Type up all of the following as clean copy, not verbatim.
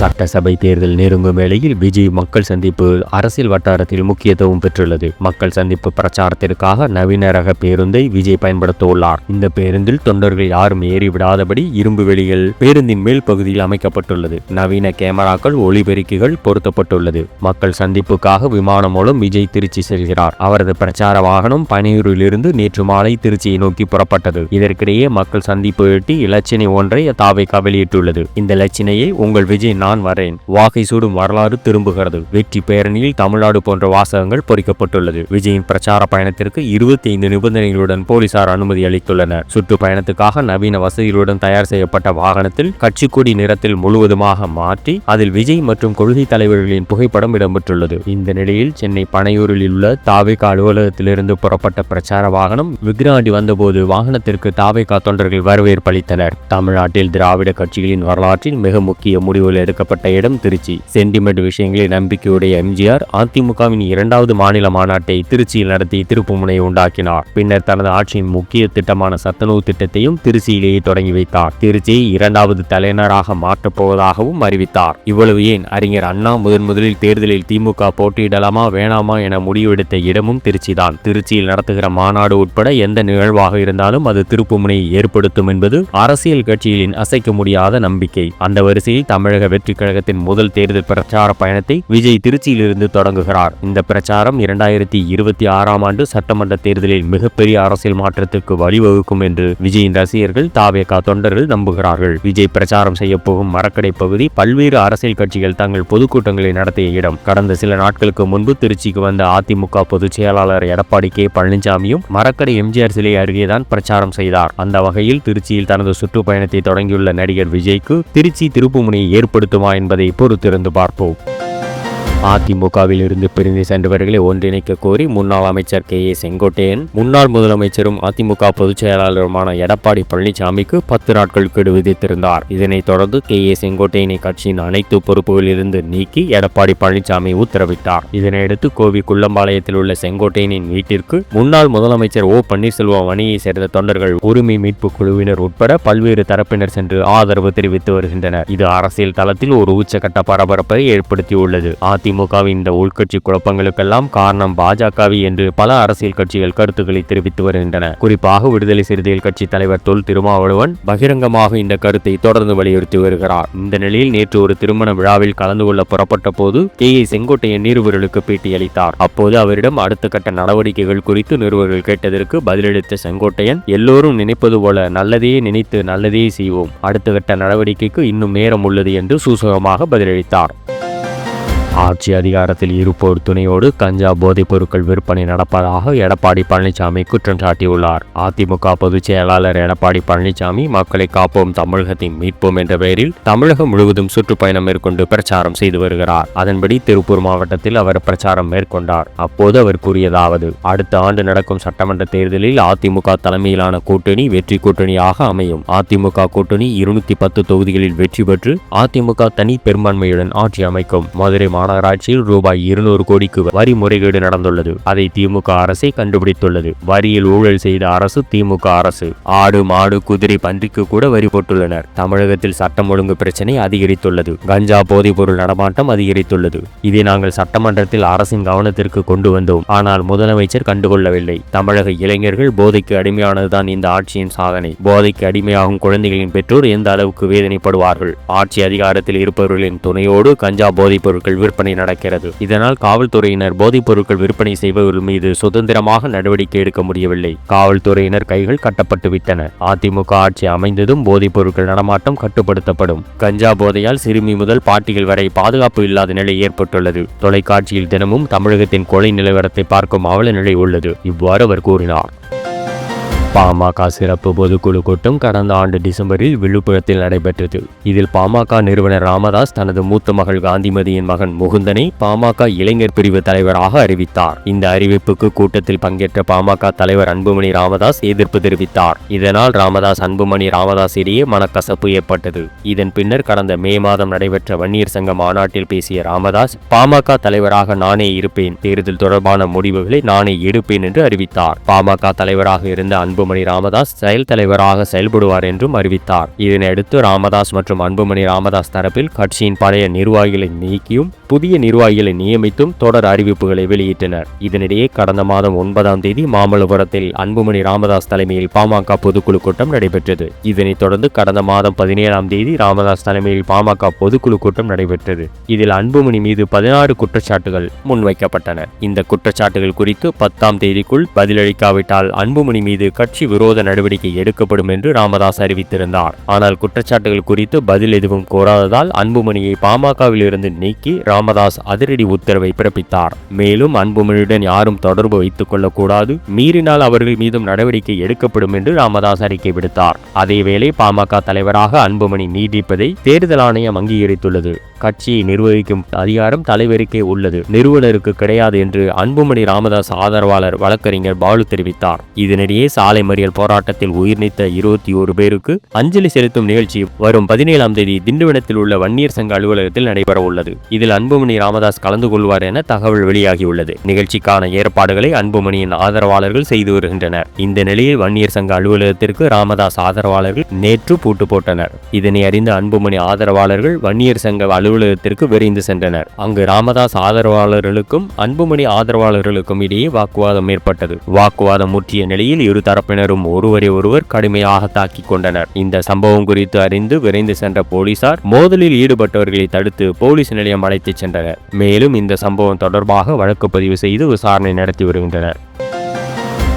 சட்டசபை தேர்தல் நெருங்கும் வேளையில் விஜய் மக்கள் சந்திப்பு அரசியல் வட்டாரத்தில் முக்கியத்துவம் பெற்றுள்ளது. மக்கள் சந்திப்பு பிரச்சாரத்திற்காக நவீன ரக பேருந்தை விஜய் பயன்படுத்த உள்ளார். இந்த பேருந்தில் தொண்டர்கள் யாரும் ஏறிவிடாதபடி இரும்பு வெளிகள் பேருந்தின் மேல் பகுதியில் அமைக்கப்பட்டுள்ளது. நவீன கேமராக்கள், ஒளிபெருக்கிகள் பொருத்தப்பட்டுள்ளது. மக்கள் சந்திப்புக்காக விமானம் மூலம் விஜய் திருச்சி செல்கிறார். அவரது பிரச்சார வாகனம் பனையூரிலிருந்து நேற்று மாலை திருச்சியை நோக்கி புறப்பட்டது. இதற்கிடையே மக்கள் சந்திப்பு எட்டி இலச்சினை ஒன்றை தாவேகா வெளியிட்டுள்ளது. இந்த இலச்சினையை உங்கள் விஜய் நான் வரேன், வாகை சூடும் வரலாறு திரும்புகிறது, வெற்றி பேரணியில் தமிழ்நாடு போன்ற வாசகங்கள் பொறிக்கப்பட்டுள்ளது. விஜயின் பிரச்சார பயணத்திற்கு 25 நிபந்தனைகளுடன் போலீசார் அனுமதி அளித்துள்ளனர். சுற்றுப்பயணத்துக்காக நவீன வசதிகளுடன் தயார் செய்யப்பட்ட வாகனத்தில் கட்சி கொடி நிறத்தில் முழுவதுமாக மாற்றி அதில் விஜய் மற்றும் கொள்கை தலைவர்களின் புகைப்படம் இடம்பெற்றுள்ளது. இந்த நிலையில் சென்னை பனையூரில் உள்ள தாவேகா அலுவலகத்திலிருந்து புறப்பட்ட பிரச்சார வாகனம் விக்ராண்டி வந்தபோது வாகனத்திற்கு தாவேகா தொண்டர்கள் வரவேற்பு அளித்தனர். தமிழ்நாட்டில் திராவிட கட்சிகளின் வரலாற்றில் மிக முக்கிய முடிவுகள் எடுக்கப்பட்ட இடம் திருச்சி. சென்டிமெண்ட் விஷயங்களில் நம்பிக்கையுடைய எம்ஜிஆர் அதிமுகவின் 2வது மாநில மாநாட்டை திருச்சியில் நடத்தி திருப்புமுனை உண்டாக்கினார். பின்னர் தனது ஆட்சியின் முக்கிய திட்டமான சத்துணவு திட்டத்தையும் திருச்சியிலேயே தொடங்கி வைத்தார். திருச்சியை 2வது தலைநகராக மாற்றப் போவதாகவும் அறிவித்தார். இவ்வளவு ஏன், அறிஞர் அண்ணா முதலில் தேர்தலில் திமுக போட்டியிடலாமா வேணாமா என முடிவெடுத்த இடமும் திருச்சிதான். திருச்சியில் நடத்துகிற மாநாடு உட்பட எந்த நிகழ்வாக இருந்தாலும் அது திருப்புமுனை ஏற்படுத்தும் என்பது அரசியல் கட்சிகளின் அசைக்க முடியாத நம்பிக்கை. அந்த வரிசையில் தமிழக வெற்றி கழகத்தின் முதல் தேர்தல் பிரச்சார பயணத்தை விஜய் திருச்சியிலிருந்து தொடங்குகிறார். இந்த பிரச்சாரம் 2026ஆம் ஆண்டு சட்டமன்ற தேர்தலில் மிகப்பெரிய அரசியல் மாற்றத்துக்கு வழிவகுக்கும் என்று விஜயின் ரசிகர்கள், தாவேகா தொண்டர்கள் நம்புகிறார்கள். விஜய் பிரச்சாரம் செய்ய போகும் மரக்கடை பகுதி பல்வேறு அரசியல் கட்சிகள் தங்கள் பொதுக்கூட்டங்களை நடத்திய இடம். கடந்த சில நாட்களுக்கு முன்பு திருச்சிக்கு வந்த அதிமுக பொதுச் செயலாளர் எடப்பாடி கே பழனிசாமியும் மரக்கடை எம்ஜிஆர் சிலை அருகேதான் பிரச்சாரம் செய்தார். அந்த வகையில் திருச்சியில் தனது சுற்றுப்பயணத்தை தொடங்கியுள்ள நடிகர் விஜய்க்கு திருச்சி திருப்புமுனையை ஏற்படுத்துமா என்பதை பொறுத்திருந்து பார்ப்போம். அதிமுகவில் இருந்து பிரிந்து சென்றவர்களை ஒன்றிணைக்க கோரி முன்னாள் அமைச்சர் கே.ஏ. செங்கோட்டையன் முன்னாள் முதலமைச்சரும் அதிமுக பொதுச் செயலாளருமான எடப்பாடி பழனிசாமிக்கு 10 நாட்கள் கெடு விதித்திருந்தார். இதனைத் தொடர்ந்து கே.ஏ. செங்கோட்டையனை கட்சியின் அனைத்து பொறுப்புகளிலிருந்து நீக்கி எடப்பாடி பழனிசாமி உத்தரவிட்டார். இதனையடுத்து கோவை குள்ளம்பாளையத்தில் உள்ள செங்கோட்டையனின் வீட்டிற்கு முன்னாள் முதலமைச்சர் ஓ. பன்னீர்செல்வம் அணியை சேர்ந்த தொண்டர்கள், உரிமை மீட்பு குழுவினர் உட்பட பல்வேறு தரப்பினர் சென்று ஆதரவு தெரிவித்து வருகின்றனர். இது அரசியல் தளத்தில் ஒரு உச்சகட்ட பரபரப்பை ஏற்படுத்தியுள்ளது. அதிமுகவின் இந்த உள்கட்சி குழப்பங்களுக்கெல்லாம் காரணம் பாஜகவே என்று பல அரசியல் கட்சிகள் கருத்துக்களை தெரிவித்து வருகின்றன. குறிப்பாக விடுதலை சிறுத்தைகள் கட்சி தலைவர் தொல் திருமாவளவன் பகிரங்கமாக இந்த கருத்தை தொடர்ந்து வலியுறுத்தி வருகிறார். இந்த நிலையில் நேற்று ஒரு திருமண விழாவில் கலந்து கொள்ள புறப்பட்ட போது கே.ஏ. செங்கோட்டையன் நிருபர்களுக்கு பேட்டியளித்தார். அப்போது அவரிடம் அடுத்த கட்ட நடவடிக்கைகள் குறித்து நிருபர்கள் கேட்டதற்கு பதிலளித்த செங்கோட்டையன், எல்லோரும் நினைப்பது போல நல்லதே நினைத்து நல்லதே செய்வோம், அடுத்த கட்ட நடவடிக்கைக்கு இன்னும் நேரம் உள்ளது என்று சூசகமாக பதிலளித்தார். ஆட்சி அதிகாரத்தில் இருப்போர் துணையோடு கஞ்சா போதைப் பொருட்கள் விற்பனை நடப்பதாக எடப்பாடி பழனிசாமி குற்றம் சாட்டியுள்ளார். அதிமுக பொதுச் செயலாளர் எடப்பாடி பழனிசாமி மக்களை காப்போம், தமிழகத்தை மீட்போம் என்ற பெயரில் தமிழகம் முழுவதும் சுற்றுப்பயணம் மேற்கொண்டு பிரச்சாரம் செய்து வருகிறார். அதன்படி திருப்பூர் மாவட்டத்தில் அவர் பிரச்சாரம் மேற்கொண்டார். அப்போது அவர் கூறியதாவது, அடுத்த ஆண்டு நடக்கும் சட்டமன்ற தேர்தலில் அதிமுக தலைமையிலான கூட்டணி வெற்றி கூட்டணியாக அமையும். அதிமுக கூட்டணி 210 தொகுதிகளில் வெற்றி பெற்று அதிமுக தனி பெரும்பான்மையுடன் ஆட்சி அமைக்கும். மதுரை மாநகராட்சியில் ரூபாய் 200 கோடிக்கு வரி முறைகேடு நடந்துள்ளது. அதை திமுக அரசே கண்டுபிடித்துள்ளது. வரியில் ஊழல் செய்த அரசு திமுக அரசு. ஆடு, மாடு, குதிரை, பன்றிக்கு கூட வரி போட்டுள்ளனர். தமிழகத்தில் சட்டம் ஒழுங்கு பிரச்சனை அதிகரித்துள்ளது. கஞ்சா போதைப் பொருள் நடமாட்டம் அதிகரித்துள்ளது. இதை நாங்கள் சட்டமன்றத்தில் அரசின் கவனத்திற்கு கொண்டு வந்தோம். ஆனால் முதலமைச்சர் கண்டுகொள்ளவில்லை. தமிழக இளைஞர்கள் போதைக்கு அடிமையானதுதான் இந்த ஆட்சியின் சாதனை. போதைக்கு அடிமையாகும் குழந்தைகளின் பெற்றோர் எந்த அளவுக்கு வேதனைப்படுவார்கள். ஆட்சி அதிகாரத்தில் இருப்பவர்களின் துணையோடு கஞ்சா போதைப் பொருட்கள் விற்பனை நடக்கிறது. இதனால் காவல்துறையினர் போதைப் பொருட்கள் விற்பனை செய்பவர்கள் மீது சுதந்திரமாக நடவடிக்கை எடுக்க முடியவில்லை. காவல்துறையினர் கைகள் கட்டப்பட்டு விட்டன. அதிமுக ஆட்சி அமைந்ததும் போதைப் பொருட்கள் நடமாட்டம் கட்டுப்படுத்தப்படும். கஞ்சா போதையால் சிறுமி முதல் பாட்டிகள் வரை பாதுகாப்பு இல்லாத நிலை ஏற்பட்டுள்ளது. தொலைக்காட்சியில் தினமும் தமிழகத்தின் கொலை நிலவரத்தை பார்க்கும் அவல நிலை உள்ளது. இவ்வாறு அவர் கூறினார். பாமக சிறப்பு பொதுக்குழு கூட்டம் கடந்த ஆண்டு டிசம்பரில் விழுப்புரத்தில் நடைபெற்றது. இதில் பாமக நிறுவனர் ராமதாஸ் தனது மூத்த மகள் காந்திமதியின் மகன் முகுந்தனை பாமக இளைஞர் பிரிவு தலைவராக அறிவித்தார். இந்த அறிவிப்புக்கு கூட்டத்தில் பங்கேற்ற பாமக தலைவர் அன்புமணி ராமதாஸ் எதிர்ப்பு தெரிவித்தார். இதனால் அன்புமணி ராமதாஸ் இடையே மனக்கசப்பு ஏற்பட்டது. இதன் பின்னர் கடந்த மே மாதம் நடைபெற்ற வன்னியர் சங்க மாநாட்டில் பேசிய ராமதாஸ், பாமக தலைவராக நானே இருப்பேன், தேர்தல் தொடர்பான முடிவுகளை நானே எடுப்பேன் என்று அறிவித்தார். பாமக தலைவராக இருந்த அன்புமணி அன்புமணி ராமதாஸ் செயல் தலைவராக செயல்படுவார் என்றும் அறிவித்தார். இதனையடுத்து ராமதாஸ் மற்றும் அன்புமணி ராமதாஸ் தரப்பில் கட்சியின் பழைய நிர்வாகிகளை நீக்கியும் புதிய நிர்வாகிகளை நியமித்தும் தொடர் அறிவிப்புகளை வெளியிட்டனர். இதனிடையே கடந்த மாதம் 9ஆம் தேதி மாமல்லபுரத்தில் அன்புமணி ராமதாஸ் தலைமையில் பாமக பொதுக்குழு கூட்டம் நடைபெற்றது. இதனைத் தொடர்ந்து கடந்த மாதம் 17ஆம் தேதி ராமதாஸ் தலைமையில் பாமக பொதுக்குழு கூட்டம் நடைபெற்றது. இதில் அன்புமணி மீது 16 குற்றச்சாட்டுகள் முன்வைக்கப்பட்டன. இந்த குற்றச்சாட்டுகள் குறித்து 10ஆம் தேதிக்குள் பதிலளிக்காவிட்டால் அன்புமணி மீது கட்சி விரோத நடவடிக்கை எடுக்கப்படும் என்று ராமதாஸ் அறிவித்திருந்தார். ஆனால் குற்றச்சாட்டுகள் குறித்து பதில் எதுவும் கோராததால் அன்புமணியை பாமகவில் இருந்து நீக்கி ராமதாஸ் அதிரடி உத்தரவை பிறப்பித்தார். மேலும் அன்புமணியுடன் யாரும் தொடர்பு வைத்துக் கொள்ளக்கூடாது, மீறினால் அவர்கள் மீதும் நடவடிக்கை எடுக்கப்படும் என்று ராமதாஸ் அறிக்கை விடுத்தார். அதேவேளை பாமக தலைவராக அன்புமணி நீடிப்பதை தேர்தல் ஆணையம் அங்கீகரித்துள்ளது. கட்சியை நிர்வகிக்கும் அதிகாரம் தலைவருக்கே உள்ளது, நிறுவனருக்கு கிடையாது என்று அன்புமணி ராமதாஸ் ஆதரவாளர் வழக்கறிஞர் பாலு தெரிவித்தார். இதனிடையே சாலை மறியல் போராட்டத்தில் உயிர்நீத்த 21 பேருக்கு அஞ்சலி செலுத்தும் நிகழ்ச்சி வரும் 17ஆம் தேதி திண்டிவனத்தில் உள்ள வன்னியர் சங்க அலுவலகத்தில் நடைபெற உள்ளது. இதில் அன்புமணி ராமதாஸ் கலந்து கொள்வார் என தகவல் வெளியாகியுள்ளது. நிகழ்ச்சிக்கான ஏற்பாடுகளை அன்புமணியின் ஆதரவாளர்கள் செய்து வருகின்றனர். இந்த நிலையில் வன்னியர் சங்க அலுவலகத்திற்கு ராமதாஸ் ஆதரவாளர்கள் நேற்று பூட்டு போட்டனர். இதனை அறிந்த அன்புமணி ஆதரவாளர்கள் வன்னியர் சங்க அலுவலகத்திற்கு விரைந்து சென்றனர். அங்கு ராமதாஸ் ஆதரவாளர்களுக்கும் அன்புமணி ஆதரவாளர்களுக்கும் இடையே வாக்குவாதம் ஏற்பட்டது. வாக்குவாதம் முற்றிய நிலையில் இரு தரப்பினரும் ஒருவரை ஒருவர் கடுமையாக தாக்கிக் கொண்டனர். இந்த சம்பவம் குறித்து அறிந்து விரைந்து சென்ற போலீசார் மோதலில் ஈடுபட்டவர்களை தடுத்து போலீஸ் நிலையம் அழைத்துச் சென்றனர். மேலும் இந்த சம்பவம் தொடர்பாக வழக்கு பதிவு செய்து விசாரணை நடத்தி வருகின்றனர்.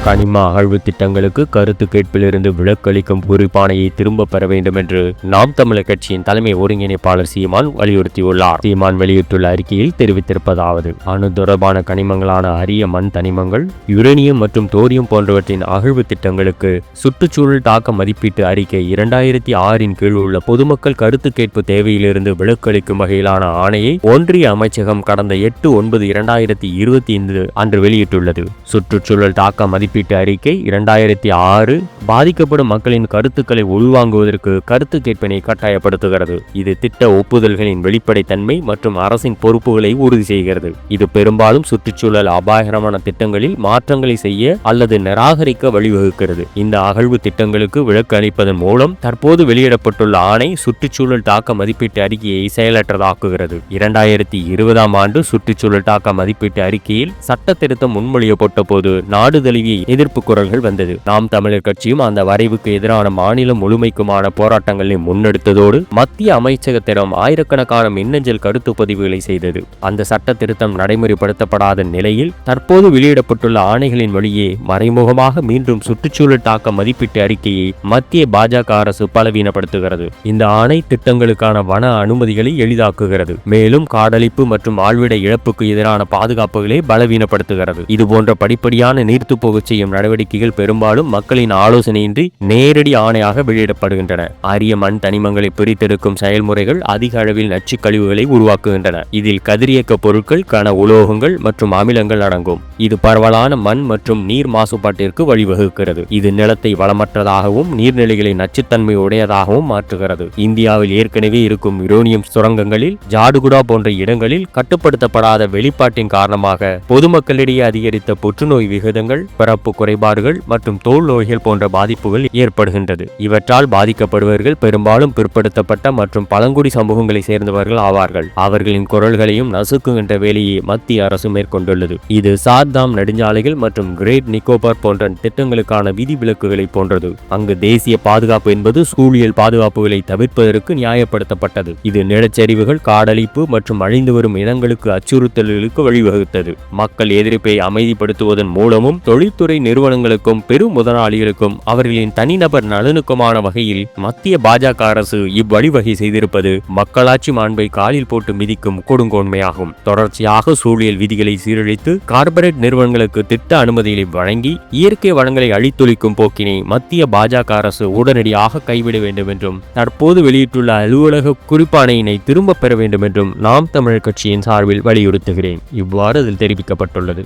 கனிம அகழ்வு திட்டங்களுக்கு கருத்து கேட்பிலிருந்து விலக்களிக்கும் குறிப்பாணையை திரும்ப பெற வேண்டும் என்று நாம் தமிழர் கட்சியின் தலைமை ஒருங்கிணைப்பாளர் சீமான் வலியுறுத்தியுள்ளார். சீமான் வெளியிட்டுள்ள அறிக்கையில் தெரிவித்திருப்பதாவது: அணு தொடர்பான கனிமங்களான அரிய மண் தனிமங்கள், யுரேனியம் மற்றும் தோரியம் போன்றவற்றின் அகழ்வு திட்டங்களுக்கு சுற்றுச்சூழல் தாக்க மதிப்பீட்டு அறிக்கை 2006 கீழ் உள்ள பொதுமக்கள் கருத்து கேட்பு தேவையிலிருந்து விலக்களிக்கும் வகையிலான ஆணையை ஒன்றிய அமைச்சகம் கடந்த 8/9/2025 அன்று வெளியிட்டுள்ளது. சுற்றுச்சூழல் தாக்க மதிப்பீட்டு அறிக்கை 2006 பாதிக்கப்படும் மக்களின் கருத்துக்களை உள்வாங்குவதற்கு கருத்து கேட்பினை கட்டாயப்படுத்துகிறது. இது திட்ட ஒப்புதல்களின் வெளிப்படைத்தன்மை மற்றும் அரசின் பொறுப்புகளை உறுதி செய்கிறது. இது பெரும்பாலும் சுற்றுச்சூழல் அபாயகரமான திட்டங்களில் மாற்றங்களை செய்ய அல்லது நிராகரிக்க வழிவகுக்கிறது. இந்த அகழ்வு திட்டங்களுக்கு விலக்கு அளிப்பதன் மூலம் தற்போது வெளியிடப்பட்டுள்ள ஆணை சுற்றுச்சூழல் தாக்க மதிப்பீட்டு அறிக்கையை செயலற்றதாக்குகிறது. 2020ஆம் ஆண்டு சுற்றுச்சூழல் தாக்க மதிப்பீட்டு அறிக்கையில் சட்ட திருத்தம் முன்மொழியப்பட்ட போது நாடு தழுவிய எதிர்ப்பு குரல்கள் வந்தது. நாம் தமிழர் கட்சியும் அந்த வரைவுக்கு எதிரான மாநிலம் முழுமைக்குமான போராட்டங்களை முன்னெடுத்ததோடு மத்திய அமைச்சகத்திடம் ஆயிரக்கணக்கான மின்னஞ்சல் கருத்து பதிவுகளை செய்தது. அந்த சட்ட திருத்தம் நடைமுறைப்படுத்தப்படாத நிலையில் தற்போது வெளியிடப்பட்டுள்ள ஆணைகளின் வழியே மறைமுகமாக மீண்டும் சுற்றுச்சூழல் தாக்க மதிப்பீட்டு அறிக்கையை மத்திய பாஜக அரசு பலவீனப்படுத்துகிறது. இந்த ஆணை திட்டங்களுக்கான வன அனுமதிகளை எளிதாக்குகிறது. மேலும் காடழிப்பு மற்றும் ஆழ்விட இழப்புக்கு எதிரான பாதுகாப்புகளை பலவீனப்படுத்துகிறது. இதுபோன்ற படிப்படியான நீர்த்துப்போக செய்யும் நடவடிக்கைகள் பெரும்பாலும் மக்களின் ஆலோசனையின்றி நேரடி ஆணையாக வெளியிடப்படுகின்றன. அரிய மண் தனிமங்களை பிரித்தெடுக்கும் செயல்முறைகள் அதிக அளவில் நச்சு கழிவுகளை உருவாக்குகின்றன. இதில் கதிரியக்க பொருட்கள், கன உலோகங்கள் மற்றும் அமிலங்கள் அடங்கும். இது பரவலான மண் மற்றும் நீர் மாசுபாட்டிற்கு வழிவகுக்கிறது. இது நிலத்தை வளமற்றதாகவும் நீர்நிலைகளை நச்சுத்தன்மை உடையதாகவும் மாற்றுகிறது. இந்தியாவில் ஏற்கனவே இருக்கும் யுரேனியம் சுரங்கங்களில் ஜாடுகுடா போன்ற இடங்களில் கட்டுப்படுத்தப்படாத வெளிப்பாட்டின் காரணமாக பொதுமக்களிடையே அதிகரித்த புற்றுநோய் விகிதங்கள், பிறப்பு குறைபாடுகள் மற்றும் தோல் நோய்கள் போன்ற பாதிப்புகள் ஏற்படுகின்றது. இவற்றால் பாதிக்கப்படுபவர்கள் பெரும்பாலும் பிற்படுத்தப்பட்ட மற்றும் பழங்குடி சமூகங்களை சேர்ந்தவர்கள் ஆவார்கள். அவர்களின் குரல்களையும் நசுக்குகின்ற வேலையை மத்திய அரசு மேற்கொண்டுள்ளது. இது சார்தாம் நெடுஞ்சாலைகள் மற்றும் கிரேட் நிக்கோபார் போன்ற திட்டங்களுக்கான விதிவிலக்குகளை போன்றது. அங்கு தேசிய பாதுகாப்பு என்பது சூழியல் பாதுகாப்புகளை தவிர்ப்பதற்கு நியாயப்படுத்தப்பட்டது. இது நிலச்சரிவுகள், காடழிப்பு மற்றும் அழிந்து வரும் இனங்களுக்கு அச்சுறுத்தல்களுக்கு வழிவகுத்தது. மக்கள் எதிர்ப்பை அமைதிப்படுத்துவதன் மூலமும் தொழில்துறை நிறுவனங்களுக்கும் பெரும் முதலாளிகளுக்கும் அவர்களின் தனிநபர் நலனுக்குமான வகையில் மத்திய பாஜக அரசு இவ்வழிவகை செய்திருப்பது மக்களாட்சி மாண்பை காலில் போட்டு மிதிக்கும் கொடுங்கோன்மையாகும். தொடர்ச்சியாக சூழியல் விதிகளை சீரழித்து கார்ப்பரேட் நிறுவனங்களுக்கு திட்ட அனுமதிகளை வழங்கி இயற்கை வளங்களை அழித்தொழிக்கும் போக்கினை மத்திய பாஜக அரசு உடனடியாக கைவிட வேண்டும் என்றும் தற்போது வெளியிட்டுள்ள அலுவலக குறிப்பாணையினை திரும்ப பெற வேண்டும் என்றும் நாம் தமிழர் கட்சியின் சார்பில் வலியுறுத்துகிறேன். இவ்வாறு அதில் தெரிவிக்கப்பட்டுள்ளது.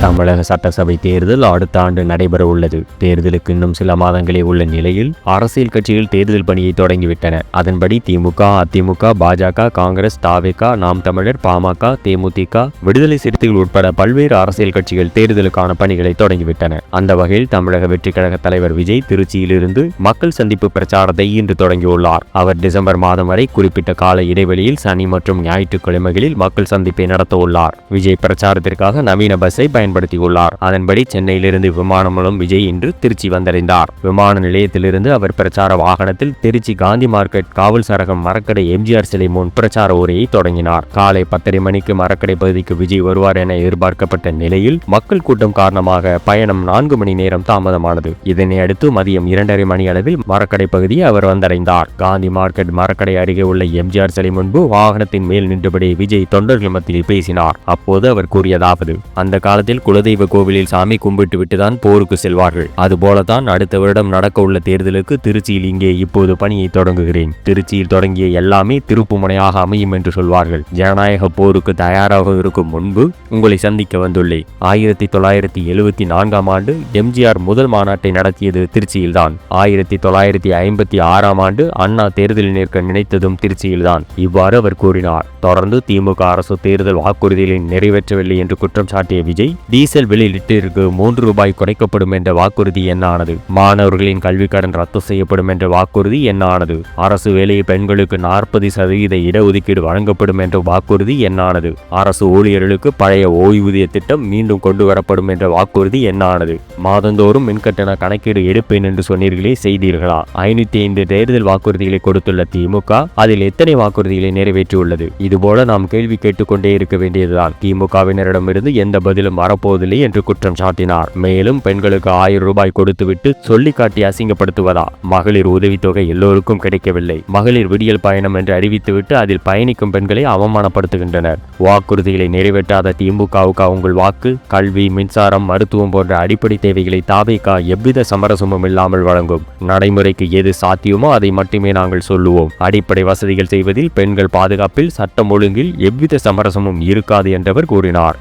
தமிழக சட்டசபை தேர்தல் அடுத்த ஆண்டு நடைபெற உள்ளது. தேர்தலுக்கு இன்னும் சில மாதங்களே உள்ள நிலையில் அரசியல் கட்சிகள் தேர்தல் பணியை தொடங்கிவிட்டன. அதன்படி திமுக, அதிமுக, பாஜக, காங்கிரஸ், தாவேகா, நாம் தமிழர், பாமக, தேமுதிக, விடுதலை சிறுத்தைகள் உட்பட பல்வேறு அரசியல் கட்சிகள் தேர்தலுக்கான பணிகளை தொடங்கிவிட்டன. அந்த வகையில் தமிழக வெற்றிக் கழக தலைவர் விஜய் திருச்சியிலிருந்து மக்கள் சந்திப்பு பிரச்சாரத்தை இன்று தொடங்கியுள்ளார். அவர் டிசம்பர் மாதம் வரை குறிப்பிட்ட கால இடைவெளியில் சனி மற்றும் ஞாயிற்றுக்கிழமைகளில் மக்கள் சந்திப்பை நடத்த உள்ளார். விஜய் பிரச்சாரத்திற்காக நவீன பஸ்ஸை பயன்படுத்தியுள்ளார். அதன்படி சென்னையிலிருந்து விமானம் மூலம் விஜய் இன்று திருச்சி வந்தடைந்தார். விமான நிலையத்திலிருந்து அவர் பிரச்சார வாகனத்தில் திருச்சி காந்தி மார்க்கெட் காவல் சரகம் மரக்கடை எம்ஜிஆர் சிலை முன் பிரச்சார உரையை தொடங்கினார். காலை 10:30 மணிக்கு மரக்கடை பகுதிக்கு விஜய் வருவார் என எதிர்பார்க்கப்பட்ட நிலையில் மக்கள் கூட்டம் காரணமாக பயணம் 4 மணி நேரம் தாமதமானது. இதனை அடுத்து மதியம் 2:30 மணி அளவில் மரக்கடை பகுதியை அவர் வந்தடைந்தார். காந்தி மார்க்கெட் மரக்கடை அருகே உள்ள எம்ஜிஆர் சிலை முன்பு வாகனத்தின் மேல் நின்றபடி விஜய் தொண்டர்கள் மத்தியில் பேசினார். அப்போது அவர் கூறியதாவது: அந்த காலத்தில் குலதெய்வ கோவிலில் சாமி கும்பிட்டு விட்டுதான் போருக்கு செல்வார்கள். அதுபோலதான் அடுத்த வருடம் நடக்க உள்ள தேர்தலுக்கு திருச்சியில் இங்கே இப்போது பணியை தொடங்குகிறேன். திருச்சியில் தொடங்கிய எல்லாமே திருப்புமுனையாக அமையும் என்று சொல்வார்கள். ஜனநாயக போருக்கு தயாராக இருக்கும் முன்பு உங்களை சந்திக்க வந்துள்ளேன். 1974ஆம் ஆண்டு எம்ஜிஆர் முதல் மாநாட்டை நடத்தியது திருச்சியில்தான். 1956ஆம் ஆண்டு அண்ணா தேர்தலில் நிற்க நினைத்ததும் திருச்சியில்தான். இவ்வாறு அவர் கூறினார். தொடர்ந்து திமுக அரசு தேர்தல் வாக்குறுதிகளை நிறைவேற்றவில்லை என்று குற்றம் சாட்டிய விஜய், டீசல் விலை லிட்டருக்கு 3 ரூபாய் குறைக்கப்படும் என்ற வாக்குறுதி என்ன ஆனது? மாணவர்களின் கல்வி கடன் ரத்து செய்யப்படும் என்ற வாக்குறுதி என்ன ஆனது? அரசு வேலையில் பெண்களுக்கு 40% இடஒதுக்கீடு வழங்கப்படும் என்ற வாக்குறுதி என்ன ஆனது? அரசு ஊழியர்களுக்கு பழைய ஓய்வூதிய திட்டம் மீண்டும் கொண்டு வரப்படும் என்ற வாக்குறுதி என்ன ஆனது? மாதந்தோறும் மின்கட்டண கணக்கீடு எடுப்பேன் என்று சொன்னீர்களே, செய்தீர்களா? 505 தேர்தல் வாக்குறுதிகளை கொடுத்துள்ள திமுக அதில் எத்தனை வாக்குறுதிகளை நிறைவேற்றியுள்ளது? இதுபோல நாம் கேள்வி கேட்டுக்கொண்டே இருக்க வேண்டியதுதான். திமுகவினரிடமிருந்து எந்த பதிலும் வரப்போவதில்லை என்று குற்றம் சாட்டினார். மேலும் பெண்களுக்கு 1000 ரூபாய் கொடுத்துவிட்டு சொல்லி காட்டி அசிங்கப்படுத்துவதா? மகளிர் உதவித்தொகை எல்லோருக்கும் கிடைக்கவில்லை. மகளிர் விடியல் பயணம் என்று அறிவித்துவிட்டு அதில் பயணிக்கும் பெண்களை அவமானப்படுத்துகின்றனர். வாக்குறுதிகளை நிறைவேற்றாத திமுகவுக்கு உங்கள் வாக்கு? கல்வி, மின்சாரம், மருத்துவம் போன்ற அடிப்படை தேவைகளை தாவேகா எவ்வித சமரசமும் இல்லாமல் வழங்கும். நடைமுறைக்கு எது சாத்தியமோ அதை மட்டுமே நாங்கள் சொல்லுவோம். அடிப்படை வசதிகள் செய்வதில், பெண்கள் பாதுகாப்பில், சட்டம் ஒழுங்கில் எவ்வித சமரசமும் இருக்காது என்றவர் கூறினார்.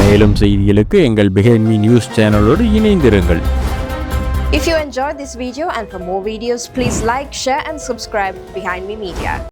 மேலும் செய்திகளுக்கு எங்கள் பிஹைண்ட் மீ நியூஸ் சேனலோடு இணைந்திருங்கள். If you enjoyed this video and for more videos, please like, share and subscribe Behind Me Media.